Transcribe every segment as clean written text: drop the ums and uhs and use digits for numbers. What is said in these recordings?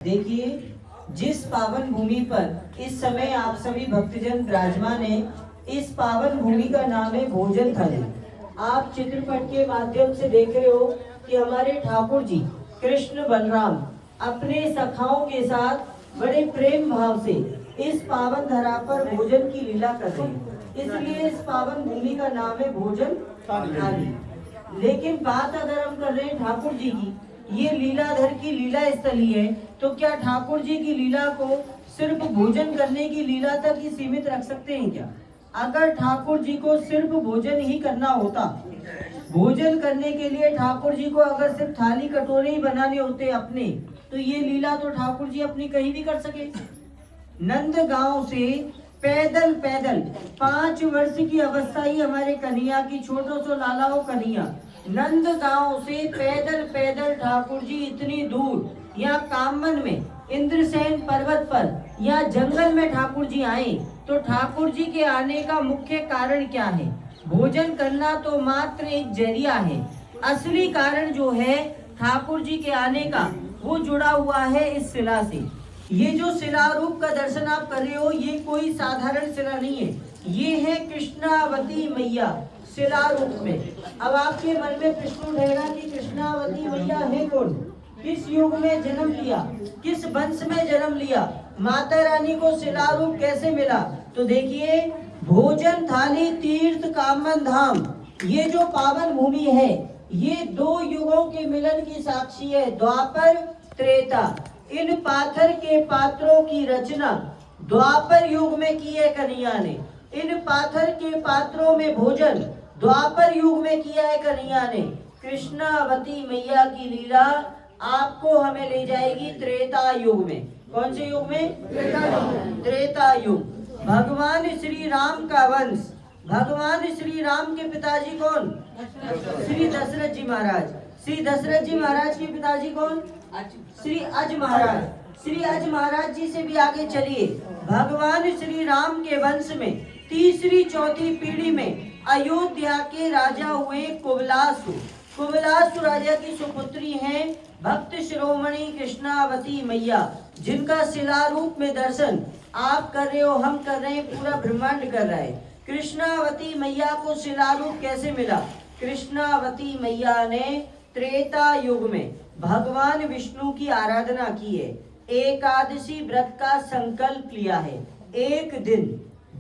देखिए, जिस पावन भूमि पर इस समय आप सभी भक्तजन विराजमान हैं, इस पावन भूमि का नाम है भोजन थाली। आप चित्रपट के माध्यम से देख रहे हो कि हमारे ठाकुर जी कृष्ण बलराम अपने सखाओं के साथ बड़े प्रेम भाव से इस पावन धरा पर भोजन की लीला कर रहे हैं। इसलिए इस पावन भूमि का नाम है भोजन थाली। लेकिन बात अगर हम कर रहे हैं ठाकुर जी की, ये लीलाधर की लीला स्थली है, तो क्या ठाकुर जी की लीला को सिर्फ भोजन करने की लीला तक ही सीमित रख सकते हैं क्या? अगर ठाकुर जी को सिर्फ भोजन ही करना होता, भोजन करने के लिए ठाकुर जी को अगर सिर्फ थाली कटोरे ही बनाने होते अपने, तो ये लीला तो ठाकुर जी अपनी कहीं भी कर सके। नंद गांव से पैदल पैदल 5 वर्ष की अवस्था ही हमारे कन्हैया की, छोटो सो लाला हो कन्हैया, नंद गांव से पैदल पैदल ठाकुर जी इतनी दूर यहाँ कामन में इंद्रसेन पर्वत पर या जंगल में ठाकुर जी आए, तो ठाकुर जी के आने का मुख्य कारण क्या है? भोजन करना तो मात्र एक जरिया है। असली कारण जो है ठाकुर जी के आने का, वो जुड़ा हुआ है इस शिला से। ये जो शिला रूप का दर्शन आप कर रहे हो, ये कोई साधारण शिला नहीं है, ये है कृष्णावती मैया शिला रूप में। अब आपके मन में प्रश्न उठेगा कि कृष्णावती मैया है कौन, किस युग में जन्म लिया, किस वंश में जन्म लिया, माता रानी को शिला रूप कैसे मिला? तो देखिए, भोजन थाली तीर्थ कामन धाम, ये जो पावन भूमि है, ये 2 युगों के मिलन की साक्षी है, द्वापर त्रेता। इन पाथर के पात्रों की रचना द्वापर युग में की है कन्हैया ने। इन पाथर के पात्रों में भोजन द्वापर युग में किया है कन्हैया ने। कृष्णावती मैया की लीला आपको हमें ले जाएगी त्रेता युग में। कौन से युग में? त्रेता युग। भगवान श्री राम का वंश, भगवान श्री राम के पिताजी कौन? श्री दशरथ जी महाराज। श्री दशरथ जी महाराज के पिताजी कौन? श्री अज महाराज। श्री अज महाराज जी से भी आगे चलिए, भगवान श्री राम के वंश में तीसरी चौथी पीढ़ी में अयोध्या के राजा हुए कुबलासु। कुबलासु राजा की सुपुत्री हैं भक्त शिरोमणि कृष्णावती मैया, जिनका शिला रूप में दर्शन आप कर रहे हो, हम कर रहे हैं, पूरा ब्रह्मांड कर रहा है। कृष्णावती मैया को शिला रूप कैसे मिला? कृष्णावती मैया ने त्रेता युग में भगवान विष्णु की आराधना की है, एकादशी व्रत का संकल्प लिया है। एक दिन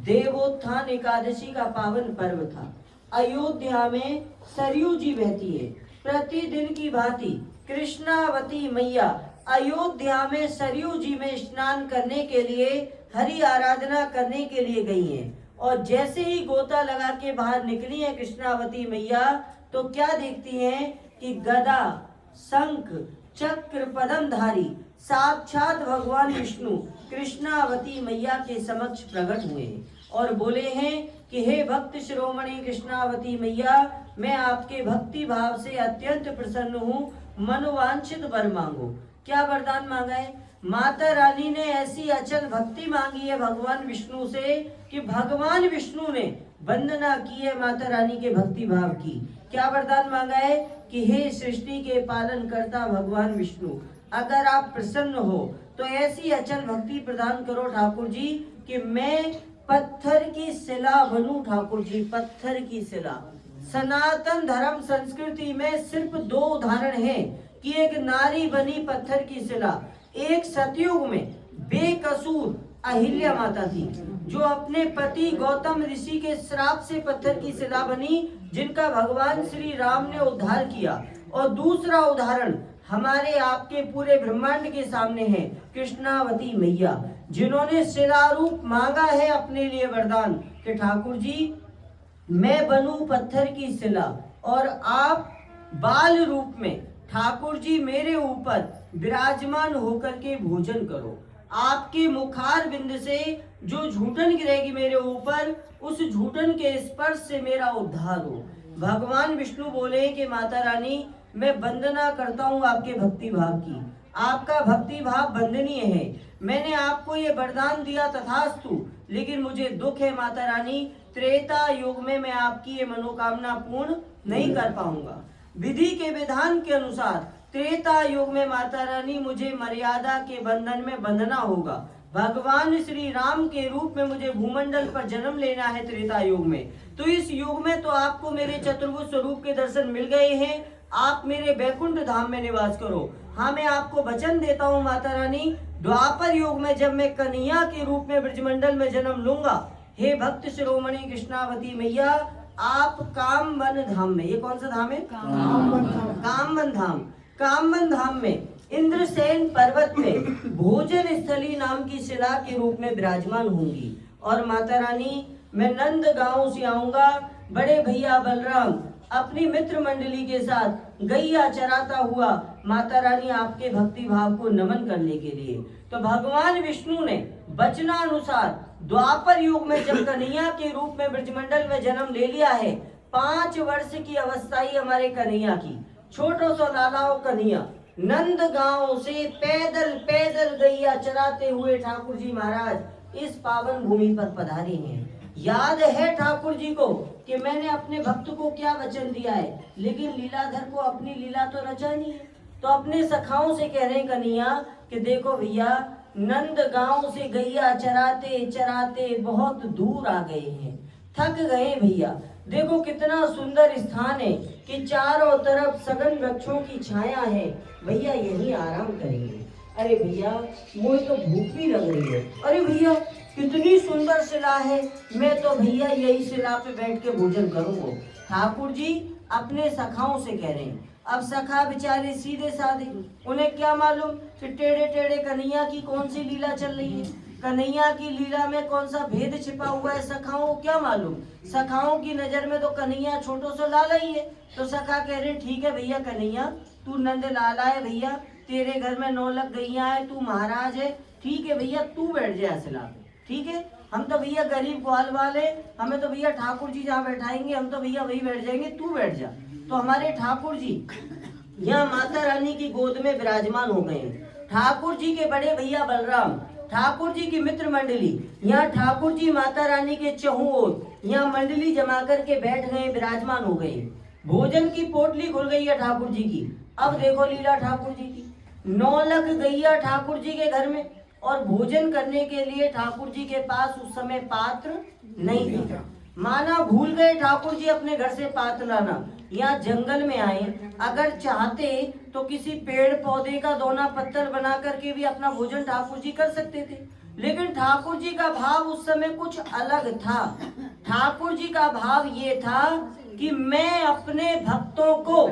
देवोत्थान एकादशी का पावन पर्व था। अयोध्या में सरयू जी बहती है, प्रतिदिन की भांति कृष्णावती मैया अयोध्या में सरयू जी में स्नान करने के लिए, हरि आराधना करने के लिए गई हैं। और जैसे ही गोता लगा के बाहर निकली है कृष्णावती मैया, तो क्या देखती हैं कि गदा शंख चक्र पद्मधारी साक्षात भगवान विष्णु कृष्णावती मैया के समक्ष प्रकट हुए और बोले हैं कि हे भक्त शिरोमणि कृष्णावती मैया, मैं आपके भक्ति भाव से अत्यंत प्रसन्न हूँ, मनोवांछित वर मांगो। क्या वरदान मांगा है? माता रानी ने ऐसी अचल भक्ति मांगी है भगवान विष्णु से कि भगवान विष्णु ने वंदना की है माता रानी के भक्ति भाव की। क्या वरदान मांगा है कि हे सृष्टि के पालन करता भगवान विष्णु, अगर आप प्रसन्न हो तो ऐसी अचल भक्ति प्रदान करो ठाकुर जी कि मैं पत्थर की शिला बनूं। ठाकुर जी, पत्थर की शिला। सनातन धर्म संस्कृति में सिर्फ 2 उदाहरण हैं कि एक नारी बनी पत्थर की शिला। एक सतयुग में बेकसूर अहिल्या माता थी, जो अपने पति गौतम ऋषि के श्राप से पत्थर की शिला बनी, जिनका भगवान श्री राम ने उद्धार किया। और दूसरा उदाहरण हमारे आपके पूरे ब्रह्मांड के सामने है, कृष्णावती मैया, जिन्होंने शिला रूप मांगा है अपने लिए वरदान कि ठाकुर जी, मैं बनूं पत्थर की शिला और आप बाल रूप में ठाकुर जी मेरे ऊपर विराजमान होकर के भोजन करो। आपके मुखार बिंद से जो झूठन गिरेगी मेरे ऊपर, उस झूठन के स्पर्श से मेरा उद्धार हो। भगवान विष्णु बोले कि माता रानी, मैं वंदना करता हूँ आपके भक्ति भाव की, आपका भक्ति भाव वंदनीय है। मैंने आपको ये वरदान दिया तथास्तु, लेकिन मुझे दुख है माता रानी, त्रेता युग में मैं आपकी ये मनोकामना पूर्ण नहीं कर पाऊंगा। विधि के विधान के अनुसार त्रेता युग में माता रानी मुझे मर्यादा के बंधन में बंधना होगा। भगवान श्री राम के रूप में मुझे भूमंडल पर जन्म लेना है त्रेता युग में। तो इस युग में तो आपको मेरे चतुर्भुज स्वरूप के दर्शन मिल गए हैं, आप मेरे बैकुंठ धाम में निवास करो। हाँ, मैं आपको वचन देता हूँ माता रानी, द्वापर युग में जब मैं कन्हैया के रूप में ब्रजमंडल में जन्म लूंगा, हे भक्त शिरोमणि कृष्णावती मैया, आप कामवन धाम में, ये कौन सा धाम है? कामवन धाम। कामवन धाम में इंद्रसेन पर्वत में भोजन स्थली नाम की शिला के रूप में विराजमान होंगी। और माता रानी, मैं नंद गांव से आऊंगा, बड़े भैया बलराम अपनी मित्र मंडली के साथ गैया चराता हुआ माता रानी आपके भक्ति भाव को नमन करने के लिए। तो भगवान विष्णु ने वचनानुसार द्वापर युग में जब कन्हैया के रूप में ब्रजमंडल में जन्म ले लिया है, 5 वर्ष की अवस्था ही हमारे कन्हैया की, छोटो सो लालाओ कन्हैया नंद गांव से पैदल पैदल गैया चराते हुए ठाकुर जी महाराज इस पावन भूमि पर पधारे हैं। याद है ठाकुर जी को कि मैंने अपने भक्त को क्या वचन दिया है, लेकिन लीलाधर को अपनी लीला तो रचा नहीं है। तो अपने सखाओं से कह रहे हैं कन्हैया कि देखो भैया, नंद गांव से गैया चराते चराते बहुत दूर आ गए हैं, थक गए भैया। देखो कितना सुंदर स्थान है कि चारों तरफ सघन वृक्षों की छाया है, भैया यहीं आराम करेंगे। अरे भैया, मुझे तो भूख भी लग रही है। अरे भैया, कितनी सुंदर शिला है, मैं तो भैया यही शिला पे बैठ के भोजन करूंगा। ठाकुर जी अपने सखाओं से कह रहे हैं। अब सखा बेचारे सीधे साधे, उन्हें क्या मालूम कि टेढ़े टेढ़े कन्हैया की कौन सी लीला चल रही है, कन्हैया की लीला में कौन सा भेद छिपा हुआ है, सखाओं को क्या मालूम। सखाओं की नजर में तो कन्हैया छोटो सा लाला ही है। तो सखा कह रहे ठीक है भैया कन्हैया, तू नंद लाला है भैया, तेरे घर में 9 लाख गैया है, तू महाराज है, ठीक है भैया तू बैठ जाए शिला पे, ठीक है। हम तो भैया गरीब ग्वाल वाले, हमें तो भैया ठाकुर जी जहाँ बैठाएंगे हम तो भैया वही बैठ जाएंगे, तू बैठ जा। तो हमारे ठाकुर जी यहाँ माता रानी की गोद में विराजमान हो गए। ठाकुर जी के बड़े भैया बलराम, ठाकुर जी की मित्र मंडली, यहाँ ठाकुर जी माता रानी के चहुं ओर यहाँ मंडली जमा करके बैठ गए, विराजमान हो गए। भोजन की पोटली खुल गई है ठाकुर जी की। अब देखो लीला ठाकुर जी की, 9 लाख गैया ठाकुर जी के घर में, और भोजन करने के लिए ठाकुर जी के पास उस समय पात्र नहीं था। माना भूल गए ठाकुर जी अपने घर से पात्र लाना। यहाँ जंगल में आए, अगर चाहते तो किसी पेड़ पौधे का दोना पत्थर बना करके भी अपना भोजन ठाकुर जी कर सकते थे, लेकिन ठाकुर जी का भाव उस समय कुछ अलग था। ठाकुर जी का भाव ये था कि मैं अपने भक्तों को,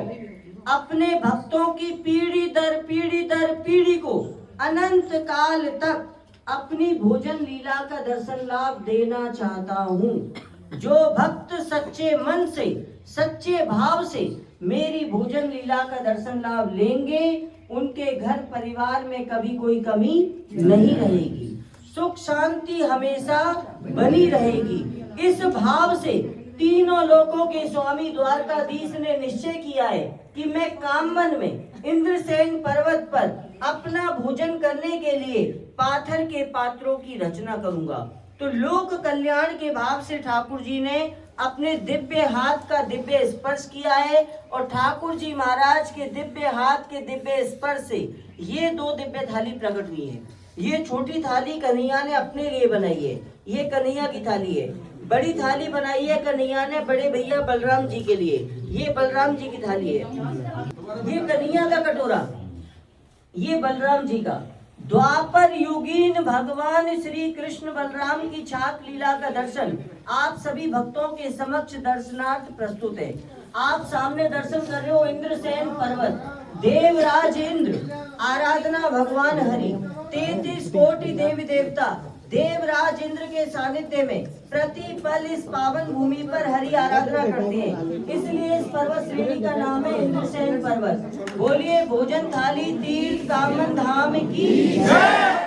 अपने भक्तों की पीढ़ी दर पीढ़ी को अनंत काल तक अपनी भोजन लीला का दर्शन लाभ देना चाहता हूँ। जो भक्त सच्चे मन से, सच्चे भाव से मेरी भोजन लीला का दर्शन लाभ लेंगे, उनके घर परिवार में कभी कोई कमी नहीं रहेगी, सुख शांति हमेशा बनी रहेगी। इस भाव से तीनों लोकों के स्वामी द्वारकाधीश ने निश्चय किया है कि मैं कामवन में इंद्रसेन पर्वत पर अपना भोजन करने के लिए पाथर के पात्रों की रचना करूंगा। तो लोक कल्याण के भाव से ठाकुर जी ने अपने दिव्य हाथ का दिव्य स्पर्श किया है, और ठाकुर जी महाराज के दिव्य हाथ के दिव्य स्पर्श से ये 2 दिव्य थाली प्रकट हुई है। ये छोटी थाली कन्हैया ने अपने लिए बनाई है, ये कन्हैया की थाली है। बड़ी थाली बनाई है कन्हैया ने बड़े भैया बलराम जी के लिए, ये बलराम जी की थाली है। ये कन्हैया का कटोरा, ये बलराम जी का। द्वापर युगीन भगवान श्री कृष्ण बलराम की छाक लीला का दर्शन आप सभी भक्तों के समक्ष दर्शनार्थ प्रस्तुत है। आप सामने दर्शन कर रहे हो इंद्रसेन पर्वत, देवराज इंद्र, आराधना भगवान हरि, 33 कोटि देवी देवता देवराज इंद्र के सानिध्य में प्रतिपल इस पावन भूमि पर हरि आराधना करते हैं, इसलिए इस पर्वत श्रेणी का नाम है इंद्रसेन पर्वत। बोलिए भोजन थाली तीर्थ कामन धाम की जय।